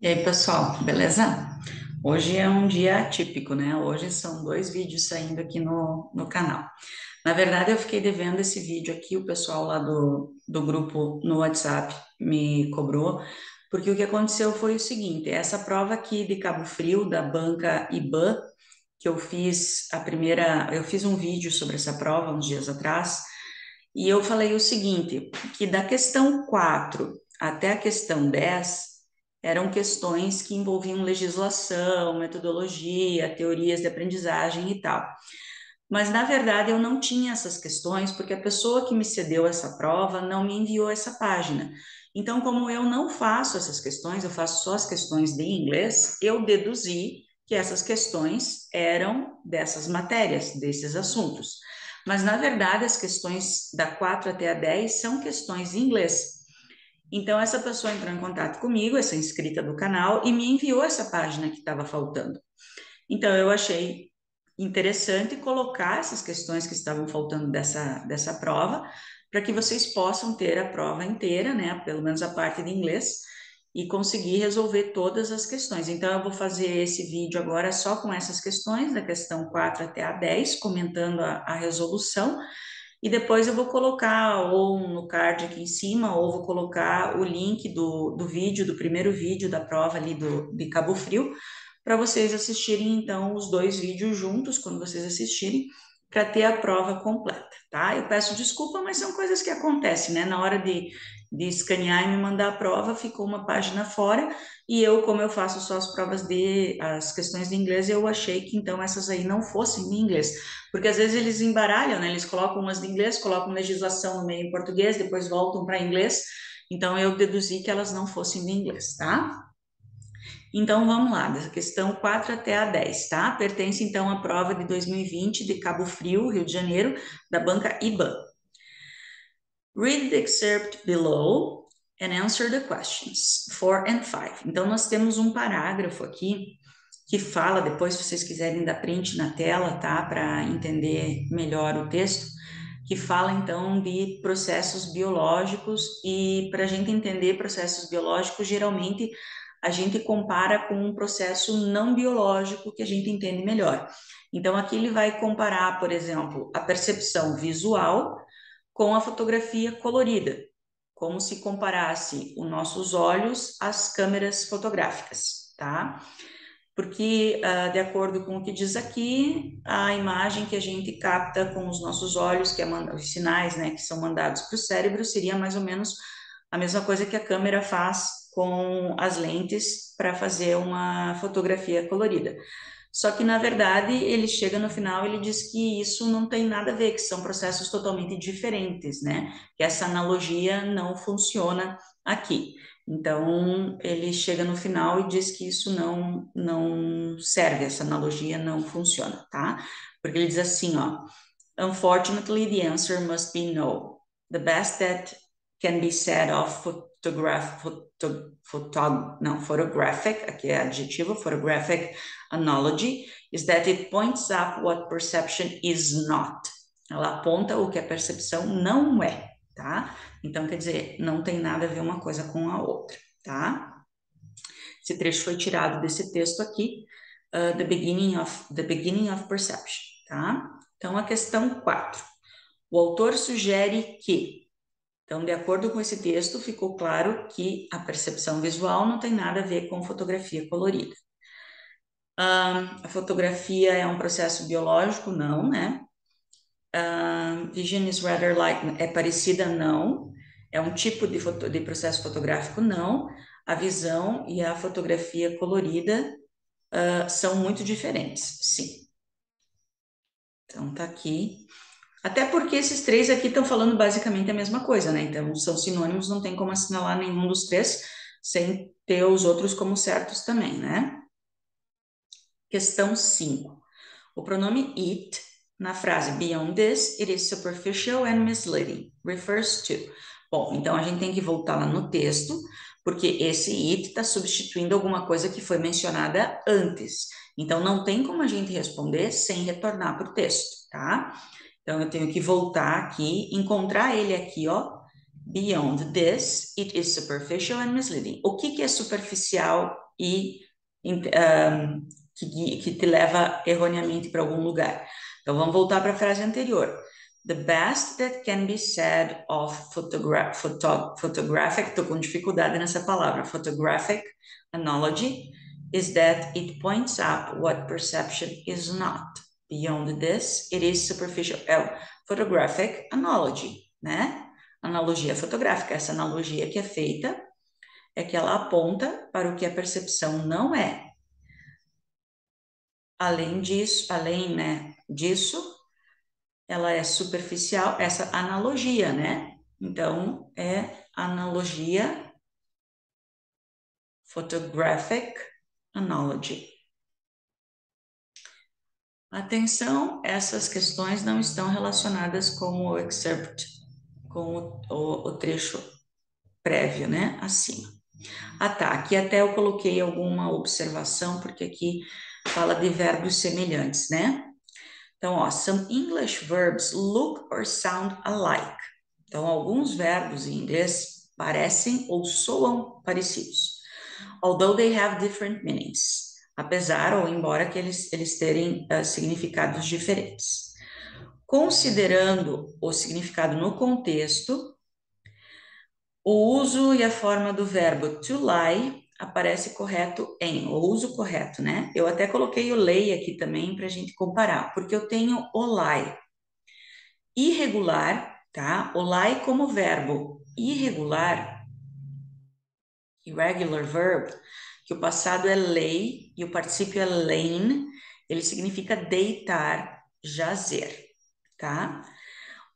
E aí, pessoal, beleza? Hoje é um dia atípico, né? Hoje são dois vídeos saindo aqui no canal. Na verdade, eu fiquei devendo esse vídeo aqui, o pessoal lá do grupo no WhatsApp me cobrou, porque o que aconteceu foi o seguinte: essa prova aqui de Cabo Frio, da banca IBAN, que eu fiz a primeira, eu fiz um vídeo sobre essa prova uns dias atrás, e eu falei o seguinte, que da questão 4 até a questão 10 eram questões que envolviam legislação, metodologia, teorias de aprendizagem e tal. Mas, na verdade, eu não tinha essas questões porque a pessoa que me cedeu essa prova não me enviou essa página. Então, como eu não faço essas questões, eu faço só as questões de inglês, eu deduzi que essas questões eram dessas matérias, desses assuntos. Mas, na verdade, as questões da 4 até a 10 são questões em inglês. Então, essa pessoa entrou em contato comigo, essa inscrita do canal, e me enviou essa página que estava faltando. Então, eu achei interessante colocar essas questões que estavam faltando dessa prova, para que vocês possam ter a prova inteira, né? Pelo menos a parte de inglês, e conseguir resolver todas as questões. Então, eu vou fazer esse vídeo agora só com essas questões, da questão 4 até a 10, comentando a resolução. E depois eu vou colocar ou no card aqui em cima, ou vou colocar o link do vídeo, do primeiro vídeo da prova ali de Cabo Frio, para vocês assistirem então os dois vídeos juntos, quando vocês assistirem, para ter a prova completa, tá? Eu peço desculpa, mas são coisas que acontecem, né? Na hora de escanear e me mandar a prova, ficou uma página fora, e eu, como eu faço só as provas as questões de inglês, eu achei que então essas aí não fossem em inglês. Porque às vezes eles embaralham, né? Eles colocam umas de inglês, colocam legislação no meio em português, depois voltam para inglês. Então eu deduzi que elas não fossem de inglês, tá? Então vamos lá, da questão 4 até a 10, tá? Pertence então à prova de 2020 de Cabo Frio, Rio de Janeiro, da banca IBAN. Read the excerpt below and answer the questions 4 and 5. Então nós temos um parágrafo aqui que fala, depois se vocês quiserem dar print na tela, tá, para entender melhor o texto, que fala então de processos biológicos, e para a gente entender processos biológicos, geralmente a gente compara com um processo não biológico que a gente entende melhor. Então aqui ele vai comparar, por exemplo, a percepção visual com a fotografia colorida, como se comparasse os nossos olhos às câmeras fotográficas, tá? Porque, de acordo com o que diz aqui, a imagem que a gente capta com os nossos olhos, que é os sinais, né, que são mandados para o cérebro, seria mais ou menos a mesma coisa que a câmera faz com as lentes para fazer uma fotografia colorida. Só que, na verdade, ele chega no final, ele diz que isso não tem nada a ver, que são processos totalmente diferentes, né? Que essa analogia não funciona aqui. Então, ele chega no final e diz que isso não serve, essa analogia não funciona, tá? Porque ele diz assim, ó, Unfortunately, the answer must be no. The best that can be said of photographic, aqui é adjetivo, photographic analogy, is that it points up what perception is not. Ela aponta o que a percepção não é, tá? Então, quer dizer, não tem nada a ver uma coisa com a outra, tá? Esse trecho foi tirado desse texto aqui, the beginning of perception, tá? Então, a questão 4. O autor sugere que, então, de acordo com esse texto, ficou claro que a percepção visual não tem nada a ver com fotografia colorida. A fotografia é um processo biológico? Não, né? Vision is rather like, é parecida? Não. É um tipo de processo fotográfico? Não. A visão e a fotografia colorida são muito diferentes, sim. Então, tá aqui. Até porque esses três aqui estão falando basicamente a mesma coisa, né? Então, são sinônimos, não tem como assinalar nenhum dos três sem ter os outros como certos também, né? Questão 5. O pronome it, na frase beyond this, it is superficial and misleading, refers to. Bom, então a gente tem que voltar lá no texto, porque esse it está substituindo alguma coisa que foi mencionada antes. Então, não tem como a gente responder sem retornar para o texto, tá? Então, eu tenho que voltar aqui, encontrar ele aqui, ó. Beyond this, it is superficial and misleading. O que que é superficial e que te leva erroneamente para algum lugar. Então vamos voltar para a frase anterior. The best that can be said of photographic, estou com dificuldade nessa palavra, photographic analogy, is that it points up what perception is not. Beyond this, it is superficial. É photographic analogy, né? Analogia fotográfica. Essa analogia que é feita é que ela aponta para o que a percepção não é. Além disso, né, disso, ela é superficial, essa analogia, né? Então, é analogia, photographic analogy. Atenção, essas questões não estão relacionadas com o excerpt, com o trecho prévio, né? Acima. Ah, tá. Aqui até eu coloquei alguma observação, porque aqui fala de verbos semelhantes, né? Então, ó, some English verbs look or sound alike. Então, alguns verbos em inglês parecem ou soam parecidos. Although they have different meanings. Apesar ou embora que eles terem significados diferentes. Considerando o significado no contexto, o uso e a forma do verbo to lie aparece correto em, o uso correto, né? Eu até coloquei o lay aqui também para a gente comparar, porque eu tenho o lie. Irregular, tá? O lie como verbo irregular, irregular verb, que o passado é lay e o particípio é lain, ele significa deitar, jazer, tá?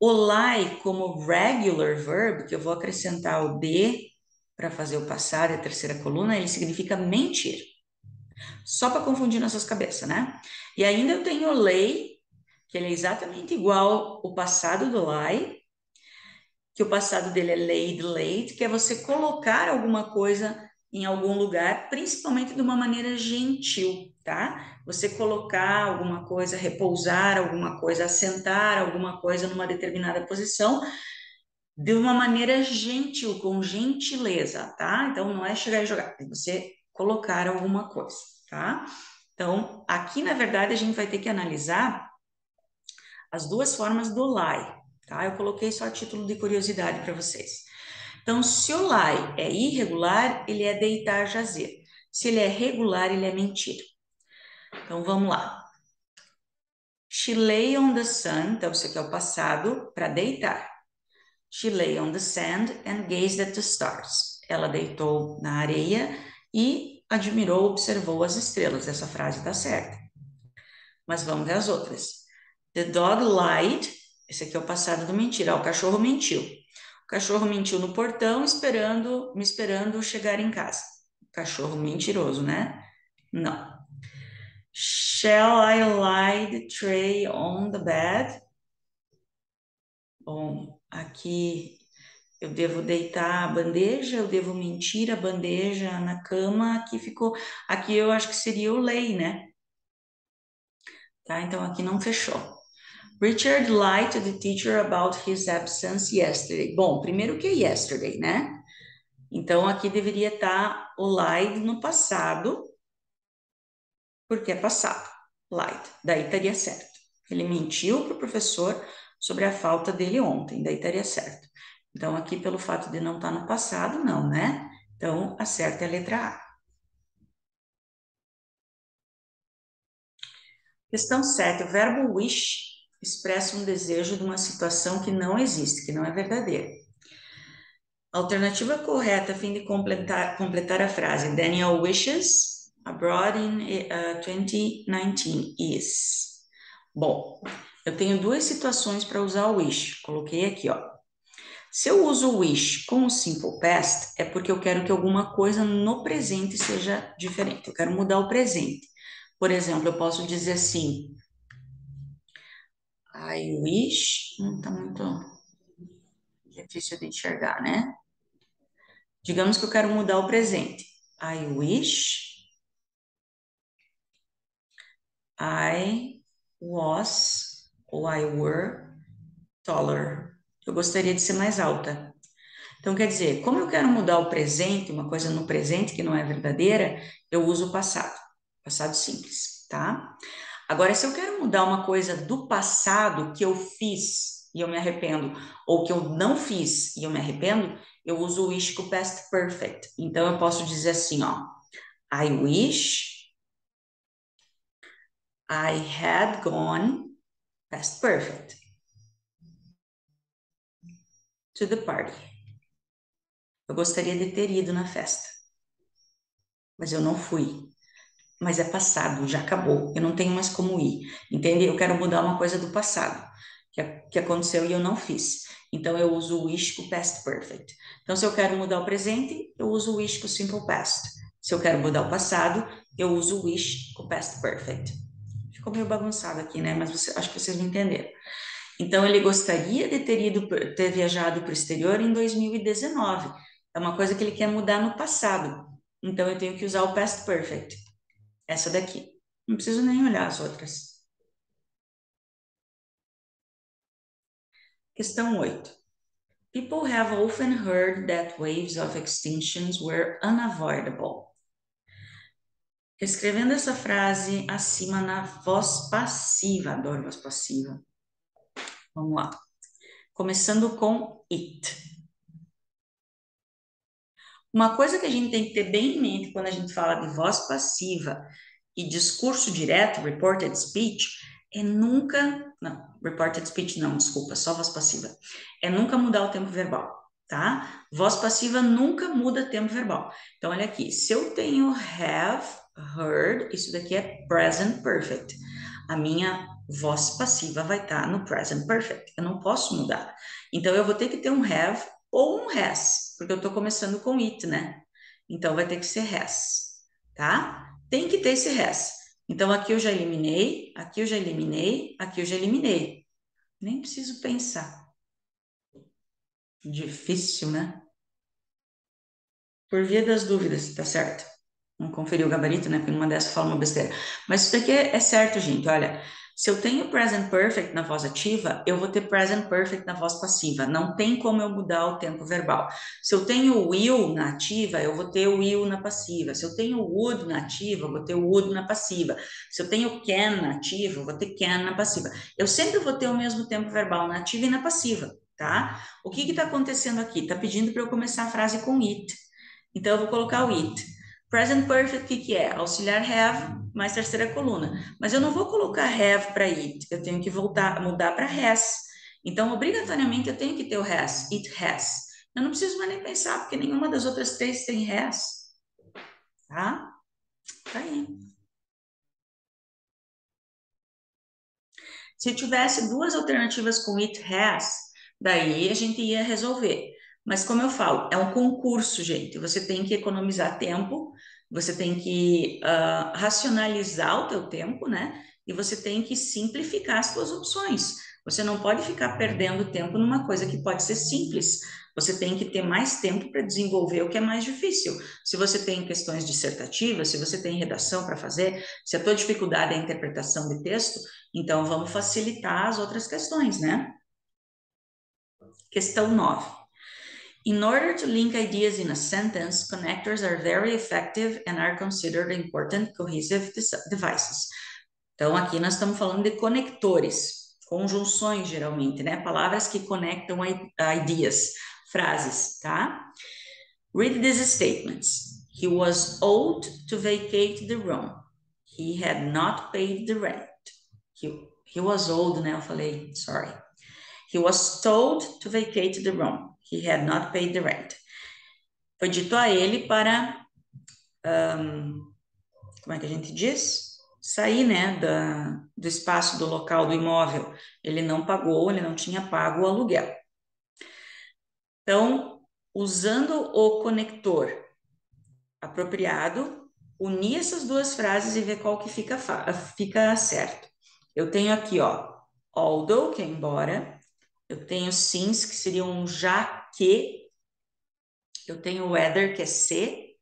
O lie como regular verb, que eu vou acrescentar o de para fazer o passado, a terceira coluna, ele significa mentir. Só para confundir nossas cabeças, né? E ainda eu tenho o lay, que ele é exatamente igual o passado do lie, que o passado dele é laid, laid, que é você colocar alguma coisa em algum lugar, principalmente de uma maneira gentil, tá? Você colocar alguma coisa, repousar alguma coisa, assentar alguma coisa numa determinada posição, de uma maneira gentil, com gentileza, tá? Então, não é chegar e jogar, é você colocar alguma coisa, tá? Então, aqui, na verdade, a gente vai ter que analisar as duas formas do lie, tá? Eu coloquei só a título de curiosidade para vocês. Então, se o lie é irregular, ele é deitar, jazer. Se ele é regular, ele é mentir. Então, vamos lá. She lay on the sun, então isso aqui é o passado, para deitar. She lay on the sand and gazed at the stars. Ela deitou na areia e admirou, observou as estrelas. Essa frase está certa. Mas vamos ver as outras. The dog lied. Esse aqui é o passado do mentir. O cachorro mentiu. O cachorro mentiu no portão, me esperando chegar em casa. Cachorro mentiroso, né? Não. Shall I lie the tray on the bed? Bom, aqui eu devo deitar a bandeja, eu devo mentir a bandeja na cama. Aqui ficou. Aqui eu acho que seria o lay, né? Tá? Então aqui não fechou. Richard lied to the teacher about his absence yesterday. Bom, primeiro que é yesterday, né? Então aqui deveria estar o lied no passado, porque é passado. Lied. Daí estaria certo. Ele mentiu para o professor sobre a falta dele ontem, daí estaria certo. Então aqui pelo fato de não estar no passado, não, né? Então a certa é a letra A. Questão 7. O verbo wish expressa um desejo de uma situação que não existe, que não é verdadeira. A alternativa correta a fim de completar a frase Daniel wishes abroad in 2019 is. Bom, eu tenho duas situações para usar o wish. Coloquei aqui, ó. Se eu uso o wish com o simple past, é porque eu quero que alguma coisa no presente seja diferente. Eu quero mudar o presente. Por exemplo, eu posso dizer assim, I wish, não está muito difícil de enxergar, né? Digamos que eu quero mudar o presente. I wish I was ou I were taller. Eu gostaria de ser mais alta. Então, quer dizer, como eu quero mudar o presente, uma coisa no presente que não é verdadeira, eu uso o passado. Passado simples, tá? Agora, se eu quero mudar uma coisa do passado que eu fiz e eu me arrependo, ou que eu não fiz e eu me arrependo, eu uso o wish com past perfect. Então, eu posso dizer assim, ó. I wish I had gone past perfect to the party. Eu gostaria de ter ido na festa, mas eu não fui. Mas é passado, já acabou. Eu não tenho mais como ir, entende? Eu quero mudar uma coisa do passado que aconteceu e eu não fiz. Então eu uso o wish com past perfect. Então se eu quero mudar o presente, eu uso o wish com simple past. Se eu quero mudar o passado, eu uso o wish com past perfect. Ficou meio bagunçado aqui, né? Mas acho que vocês me entenderam. Então ele gostaria de ter viajado para o exterior em 2019. É uma coisa que ele quer mudar no passado. Então eu tenho que usar o past perfect. Essa daqui. Não preciso nem olhar as outras. Questão 8. People have often heard that waves of extinctions were unavoidable. Escrevendo essa frase acima na voz passiva. Adoro voz passiva. Vamos lá. Começando com it. Uma coisa que a gente tem que ter bem em mente quando a gente fala de voz passiva e discurso direto, reported speech, é nunca, não, reported speech não, desculpa, só voz passiva, é nunca mudar o tempo verbal, tá? Voz passiva nunca muda tempo verbal. Então, olha aqui, se eu tenho have heard, isso daqui é present perfect. A minha voz passiva vai estar no present perfect, eu não posso mudar. Então, eu vou ter que ter um have ou um has, porque eu estou começando com it, né? Então, vai ter que ser has, tá? Tem que ter esse has. Então, aqui eu já eliminei, aqui eu já eliminei, aqui eu já eliminei. Nem preciso pensar. Difícil, né? Por via das dúvidas, tá certo? Não conferi o gabarito, né? Porque numa dessa eu falo uma besteira. Mas isso daqui é certo, gente. Olha, se eu tenho present perfect na voz ativa, eu vou ter present perfect na voz passiva. Não tem como eu mudar o tempo verbal. Se eu tenho will na ativa, eu vou ter will na passiva. Se eu tenho would na ativa, eu vou ter would na passiva. Se eu tenho can na ativa, eu vou ter can na passiva. Eu sempre vou ter o mesmo tempo verbal na ativa e na passiva, tá? O que está acontecendo aqui? Está pedindo para eu começar a frase com it. Então, eu vou colocar o it. Present perfect, o que é? Auxiliar have mais terceira coluna. Mas eu não vou colocar have para it, eu tenho que mudar para has. Então, obrigatoriamente, eu tenho que ter o has, it has. Eu não preciso mais nem pensar, porque nenhuma das outras três tem has, tá? Tá aí. Se tivesse duas alternativas com it has, daí a gente ia resolver. Mas como eu falo, é um concurso, gente. Você tem que economizar tempo, você tem que racionalizar o teu tempo, né? E você tem que simplificar as suas opções. Você não pode ficar perdendo tempo numa coisa que pode ser simples. Você tem que ter mais tempo para desenvolver o que é mais difícil. Se você tem questões dissertativas, se você tem redação para fazer, se a tua dificuldade é a interpretação de texto, então, vamos facilitar as outras questões, né? Questão 9. In order to link ideas in a sentence, connectors are very effective and are considered important cohesive devices. Então, aqui nós estamos falando de conectores, conjunções, geralmente, né? Palavras que conectam ideas, frases, tá? Read these statements. He was owed to vacate the room. He had not paid the rent. He was old, né? Eu falei, sorry. He was told to vacate the room. He had not paid the rent. Foi dito a ele para, como é que a gente diz? Sair, né, do espaço, do local, do imóvel. Ele não pagou, ele não tinha pago o aluguel. Então, usando o conector apropriado, unir essas duas frases e ver qual que fica certo. Eu tenho aqui, ó, although, que é embora. Eu tenho since, que seria um já que. Eu tenho whether, que é se.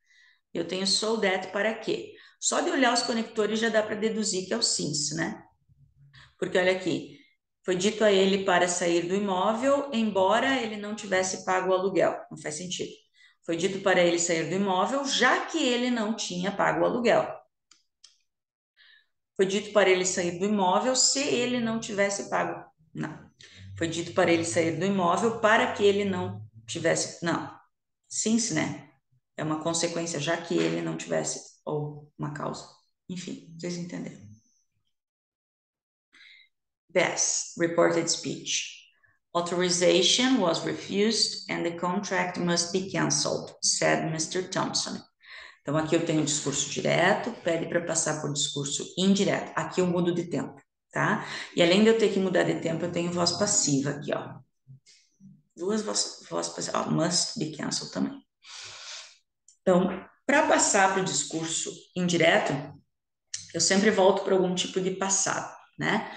Eu tenho so that, para que. Só de olhar os conectores já dá para deduzir que é o since, né? Porque olha aqui. Foi dito a ele para sair do imóvel, embora ele não tivesse pago o aluguel. Não faz sentido. Foi dito para ele sair do imóvel, já que ele não tinha pago o aluguel. Foi dito para ele sair do imóvel se ele não tivesse pago. Não. Foi dito para ele sair do imóvel para que ele não tivesse. Não. Since, né? É uma consequência, já que ele não tivesse. Ou uma causa. Enfim, vocês entenderam. 10. Reported speech. Authorization was refused and the contract must be cancelled, said Mr. Thompson. Então, aqui eu tenho discurso direto, pede para passar por discurso indireto. Aqui eu mudo de tempo, tá? E além de eu ter que mudar de tempo, eu tenho voz passiva aqui, ó. Duas voz passivas, ó, must be cancelled também. Então, para passar para o discurso indireto, eu sempre volto para algum tipo de passado, né?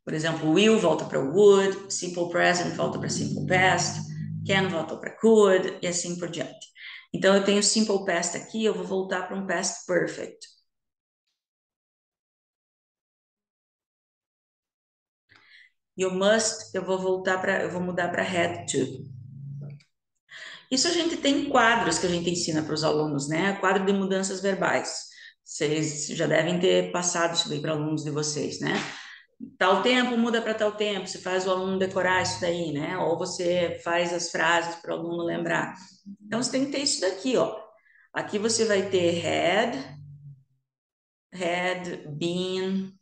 Por exemplo, will volta para would, simple present volta para simple past, can volta para could, e assim por diante. Então, eu tenho simple past aqui, eu vou voltar para um past perfect. E o must, eu vou mudar para had to. Isso a gente tem quadros que a gente ensina para os alunos, né? Quadro de mudanças verbais. Vocês já devem ter passado isso daí para alunos de vocês, né? Tal tempo muda para tal tempo, você faz o aluno decorar isso daí, né? Ou você faz as frases para o aluno lembrar. Então, você tem que ter isso daqui, ó. Aqui você vai ter had been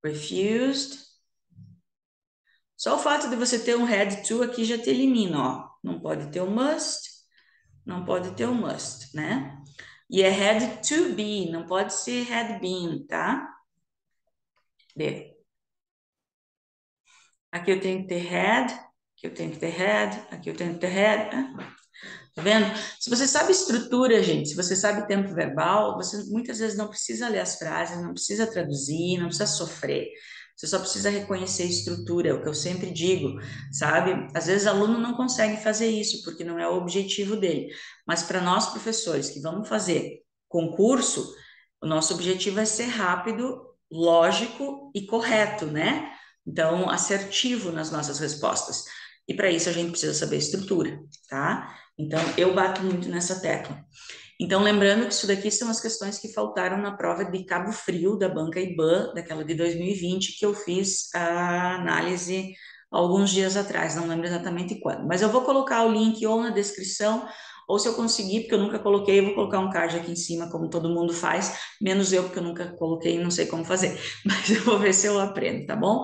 refused. Só o fato de você ter um had to aqui já te elimina, ó. Não pode ter o must, não pode ter o must, né? E é had to be, não pode ser had been, tá? Vê. Aqui eu tenho que ter had, aqui eu tenho que ter had, aqui eu tenho que ter had, né? Tá vendo? Se você sabe estrutura, gente, se você sabe tempo verbal, você muitas vezes não precisa ler as frases, não precisa traduzir, não precisa sofrer. Você só precisa reconhecer a estrutura, é o que eu sempre digo, sabe? Às vezes o aluno não consegue fazer isso porque não é o objetivo dele. Mas para nós professores que vamos fazer concurso, o nosso objetivo é ser rápido, lógico e correto, né? Então, assertivo nas nossas respostas. E para isso a gente precisa saber a estrutura, tá? Então, eu bato muito nessa tecla. Então, lembrando que isso daqui são as questões que faltaram na prova de Cabo Frio, da banca IBAN, daquela de 2020, que eu fiz a análise alguns dias atrás, não lembro exatamente quando. Mas eu vou colocar o link ou na descrição, ou se eu conseguir, porque eu nunca coloquei, eu vou colocar um card aqui em cima, como todo mundo faz, menos eu, porque eu nunca coloquei e não sei como fazer. Mas eu vou ver se eu aprendo, tá bom?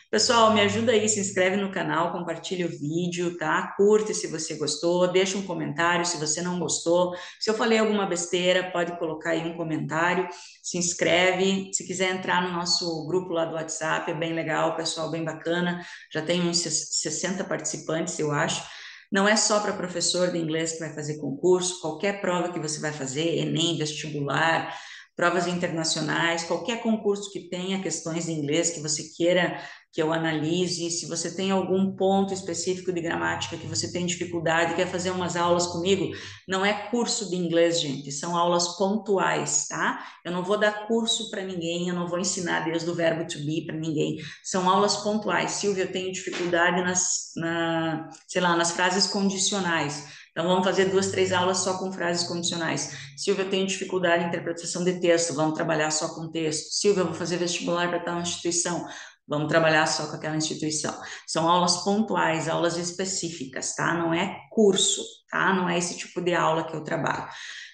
Pessoal, me ajuda aí, se inscreve no canal, compartilha o vídeo, tá? Curte se você gostou, deixa um comentário se você não gostou. Se eu falei alguma besteira, pode colocar aí um comentário, se inscreve. Se quiser entrar no nosso grupo lá do WhatsApp, é bem legal, pessoal bem bacana. Já tem uns 60 participantes, eu acho. Não é só para professor de inglês que vai fazer concurso, qualquer prova que você vai fazer, Enem, vestibular, provas internacionais, qualquer concurso que tenha questões de inglês que você queira que eu analise, se você tem algum ponto específico de gramática que você tem dificuldade, quer fazer umas aulas comigo, não é curso de inglês, gente, são aulas pontuais, tá? Eu não vou dar curso para ninguém, eu não vou ensinar desde o verbo to be para ninguém, são aulas pontuais. Silvia, eu tenho dificuldade sei lá, nas frases condicionais. Então, vamos fazer 2, 3 aulas só com frases condicionais. Silvia, eu tenho dificuldade em interpretação de texto, vamos trabalhar só com texto. Silvia, eu vou fazer vestibular para tal instituição, vamos trabalhar só com aquela instituição. São aulas pontuais, aulas específicas, tá? Não é curso, tá? Não é esse tipo de aula que eu trabalho.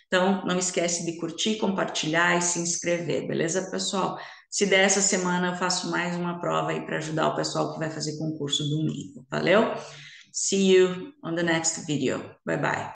Então, não esquece de curtir, compartilhar e se inscrever, beleza, pessoal? Se der essa semana, eu faço mais uma prova aí para ajudar o pessoal que vai fazer concurso domingo. Valeu? See you on the next video. Bye bye.